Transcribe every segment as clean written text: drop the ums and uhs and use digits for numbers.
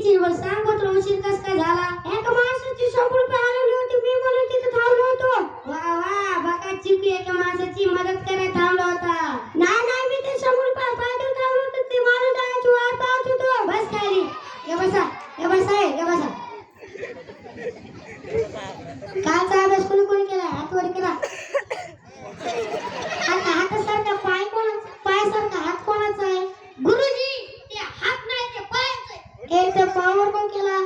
Teacher वर सांग म्हटलं उशीर कस काय झाला. एका माणसाची 100 रुपये हरवली होती, मी म्हणून तिथे थांबलो होतो. वा वा बघा चिकू एका माणसाची मदत करायला थांबला होता. नाही मी ते 100 रुपये पाठवून थांबलो होतो, ते माणूस जायची वाट पाहत होतो. बस खाली ये बसा ये बसा. कालचा अभ्यास कोणी केला हात वर केला. हात सारखा पाय सारखा हात कोणाचा आहे. गुरुजी ते हात नाही ते पायच आहे. ते पावर कोण केला.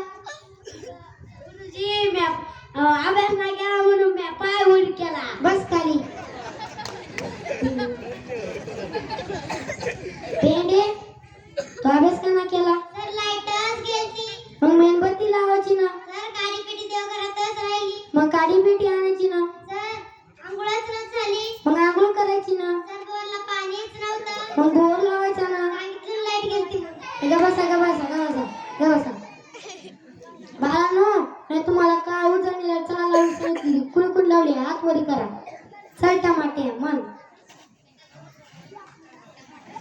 गुरुजी मी अभ्यास नाही केला म्हणून मी पाय वर केला. बस खाली. पेंडे तो अभ्यास का नाही केला. सर लाईटच गेली. मग मेणबत्ती लावायची ना. सर काळी पेटी देवघरातच राहिली. मग काळी पेटी आणायची ना. सर आंघोळच झाली. मग आंघोळ करायची ना. सर बोरला पाणीच नव्हतं. मग बोर लावायचा ना. सांगितलं लाईट गेलती. गबसा बाळांनो, नाही तुम्हाला का उजळणीला चला लावून सांगितली. कुणकुण लावली हात वरी करा. चल टमाटे मन.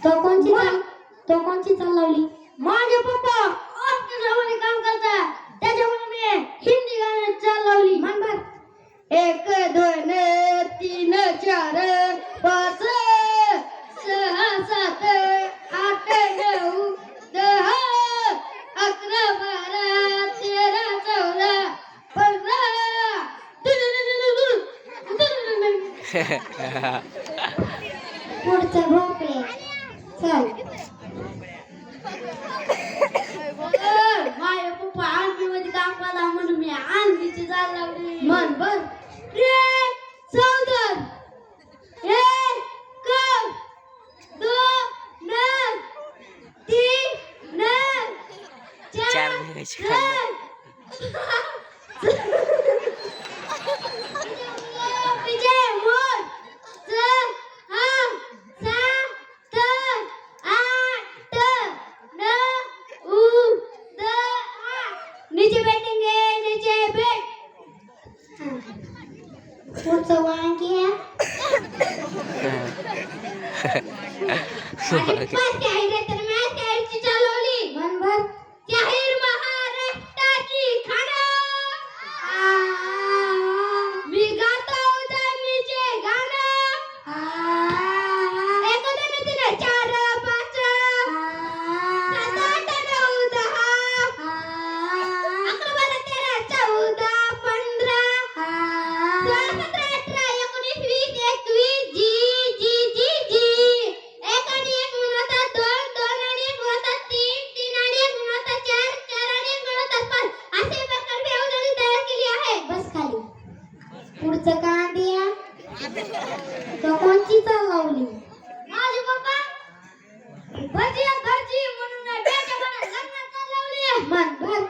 तो कोणची चाल लावली. माझे पप्पा ऑर्केस्ट्रामध्ये काम करतात, त्याच्यामुळे मी हिंदी गाण्यात चाल लावली. म्हण बर. 1 2 3 4 5 6 7 8 9 10 11 12 13 14 15 पुढचं भोपळे. चल माझ्या पप्पा आर्मीमध्ये काम करता म्हणून मी आर्मीची चाल लावली. मन बर. 14 1 2 3 4 विजय मोर 6 7 8 9 10 नीचे बैठेंगे नीचे बैठ. पुढचं वांगी आहे. चालवली मनभर. जाहीर महाराष्ट्राची खाना. मी गातो उदरणीचे गाणं. एकोणीस 4 5 7 8 9 10 11 12 13 14 15 16 17 18 19 20 21 जी 1 आणि 1 म्हणतात 2 2 आणि 1 म्हणतात 3 3 आणि 1 म्हणतात 4 4 आणि 1 म्हणतात 5 असे प्रकार मी अवधानी तयार केली आहे. बस खाली. पुढचं कांदिया तो कोणची चाल लावली. माझे पप्पा भजी म्हणून त्याच्या मनात लग्नात चाल लावली. मन भर.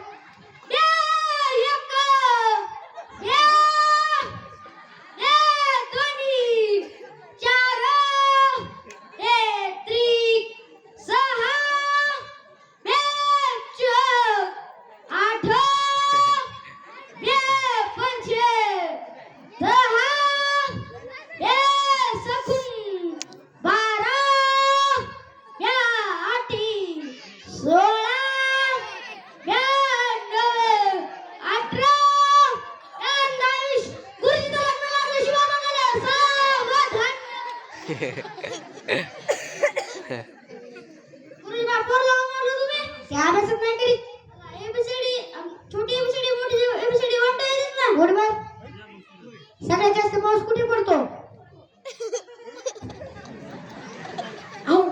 सगळ्यात जास्त पाऊस कुठे पडतो.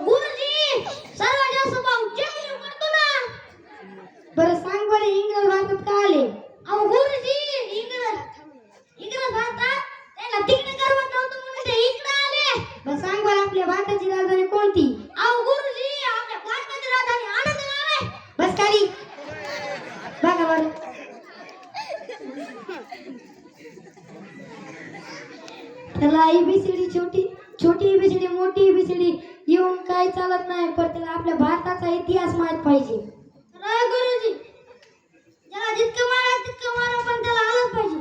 गुरुजी सर्वात जास्त पाऊस जमिनीवर पडतो ना. बरं सांग बरं इंग्रज भारतात का आले. गुरुजी इंग्रज भारतात त्याला तिकडे करवत नव्हतं म्हणून ते इकडे आले. बरं सांग बरं आपल्या भारताची राजधानी कोणती. गुरुजी आपल्या भारताची राजधानी आनंदगाव आहे. बस खाली. बघा बरं. त्याला एबीसीडी छोटी एबीसीडी मोठी एबीसीडी येऊन काही चालत नाही, पण त्याला आपल्या भारताचा इतिहास माहित पाहिजे. गुरुजी ज्याला जितकं मारा पण त्याला आलंच पाहिजे.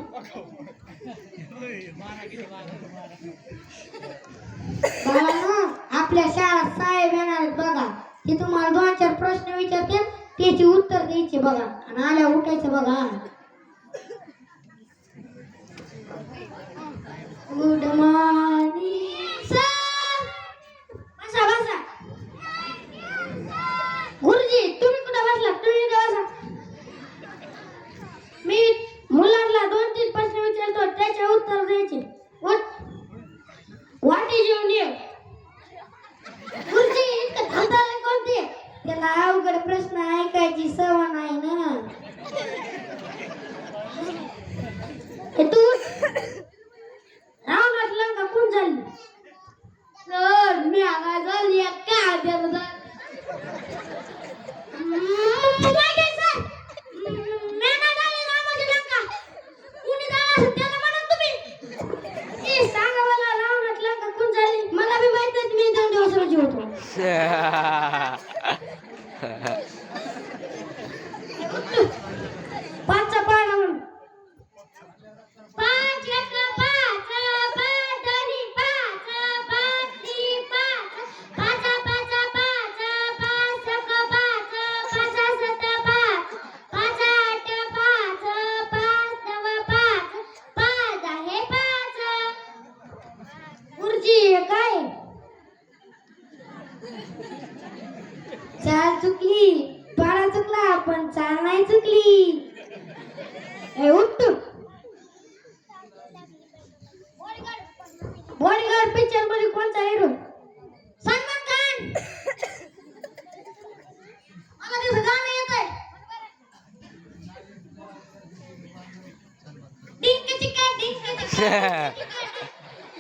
आपल्या शाळेत साहेब येणार बघा, ते तुम्हाला 2-4 प्रश्न विचारतील, त्याची उत्तर उत्तर द्यायचे बघा आणि आल्या उठायचं बघा. Good morning sir. बसा बसा. गुरुजी तुम्ही कुठे बसला? तुम्ही इथे बसा. मी मुलांना 2-3 प्रश्न विचारतो त्याचे उत्तर द्यायचे. What is your name? गुरुजी इतकं थांबायला कोणते? त्याला अवघड प्रश्न ऐकायची सवय नाही ना. हे तू रावणात लंका कोण झाली? सर मी आवाज झाली का द्यायला मला बी माहित नाही मी 2 दिवस रोजी होतो. पाचचा पाडा म्हणून 5 1 5 5 2 5 5 3 5 5 5 5 5 1 5 5 7 5 5 8 5 5 9 5 5 आहे 5. गुरुजी हे काय? चाल चुकली. पाडा चुकला पण चाल नाही चुकली. ए उठ. बॉडीगार्ड पिक्चर मध्ये कोणता हिरो? सलमान खान. मला ते गाणं येतंय. डिंक चिका डिंक चिका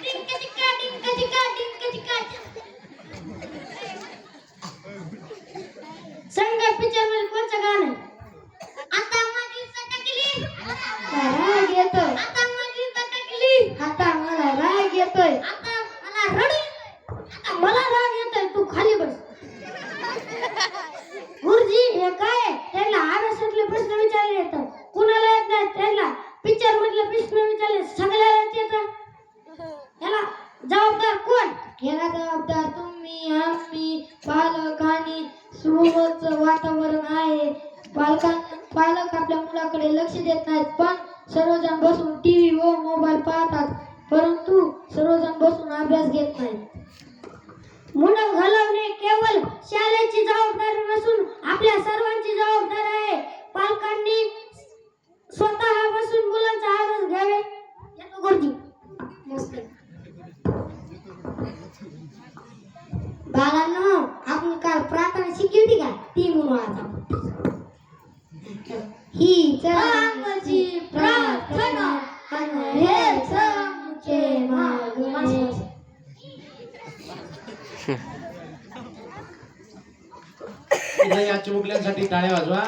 डिंक चिका डिंक चिका डिंक चिका. संगीत पिक्चर मध्ये कोणतं गाणं? आता माझी सटकली. राग येतोय. आता माझी सटकली. आता मला राग येतोय. आता मला रडू येतोय. आता मला राग येतोय. तू खाली बस. गुरुजी हे काय? त्यांना अभ्यासातले प्रश्न विचारले येतात. कुणाला येत नाही त्यांना पिक्चर मधले प्रश्न विचारले सगळ्याला येतात. याला जबाबदार कोण? याला जबाबदार तुम्ही, आम्ही, पालक आणि सुरक्षित वातावरण आहे. पालक आपल्या मुलाकडे लक्ष देत नाहीत पण सर्वजण बसून टीव्ही व मोबाईल पाहतात परंतु सर्वजण बसून अभ्यास घेत नाहीत. मुलं घालवणे केवळ शाळेची जबाबदारी नसून आपल्या सर्वांची जबाबदारी आहे. पालकांनी स्वतः बसून मुलांचा अभ्यास घ्यावे. येतो गुरुजी. मस्त. बाळांनो आपण काल प्रार्थना शिकली होती का? ती म्हणून आता हीच आमची प्रार्थना आणि हेच आमचे मागणे. या चिमुकल्यांसाठी टाळ्या वाजवा.